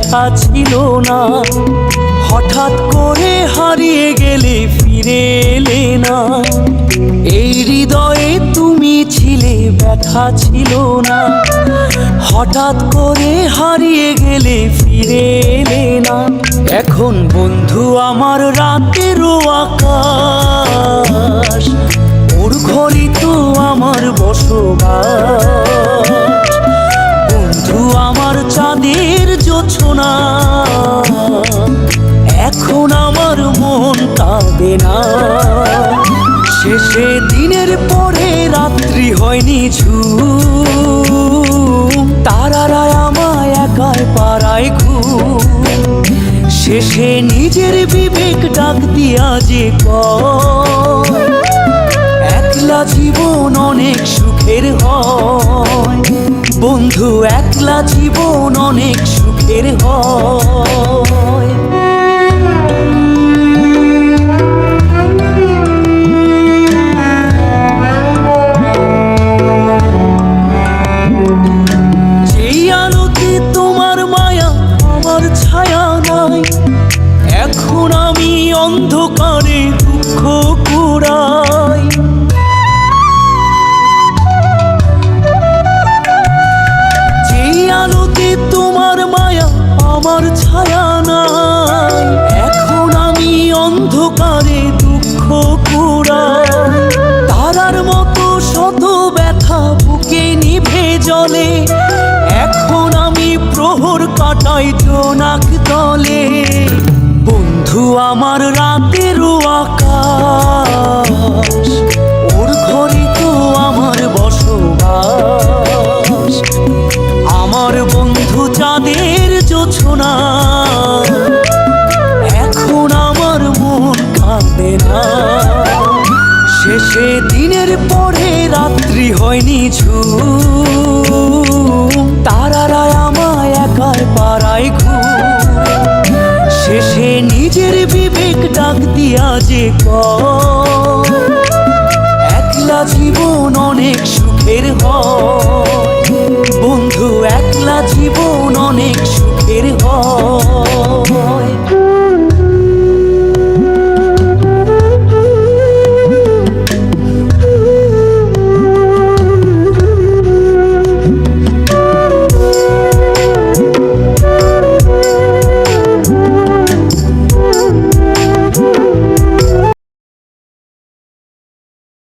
ব্যথা ছিল না। হঠাৎ করে হারিয়ে গেলে ফিরে এলে না। এই হৃদয়ে তুমি ছিলে, ব্যথা ছিল না। হঠাৎ করে হারিয়ে গেলে ফিরে এলে না। এখন বন্ধু আমার রাতেরও আকাশ, ওর ঘরই তো আমার বসবাস। বন্ধু আমার চাঁদের জোছনা, এখন আমার মন কাঁদে না। শেষে দিনের পরে রাত্রি হয়নি ঝুম, তারারা আমায় একাই পাড়ায় ঘুম। শেষে নিজের বিবেক ডাক দিয়া যে কয়, একলা জীবন অনেক সুখের হয়। বন্ধু একলা জীবন অনেক সুখের হয়। যেই আলোতে তোমার মায়া আমার ছায়া নাই, এখন আমি অন্ধকারে দুঃখ কুড়াই। যেই আলোতে তোমার মায়া আমার ছায়া নাই, এখন আমি অন্ধকারে দুঃখ কুড়াই। তারার মতো শত ব্যথা বুকে নিভে জ্বলে, এখন আমি প্রহর কাটাই জোনাক তলে। বন্ধু আমার রাতেরও আকাশ, ওর ঘরে তো আমার বসবাস। আমার বন্ধু চাঁদের জোছনা, এখন আমার মন কাঁদে না। শেষে দিনের পরে রাত্রি হয়নি ঝুম, তারারা আমায় একাই পাড়ায় ঘুম। শেষে নিজের বিবেক ডাক দিয়া যে কয়, একলা জীবন অনেক সুখের হয়। বন্ধু একলা জীবন অনেক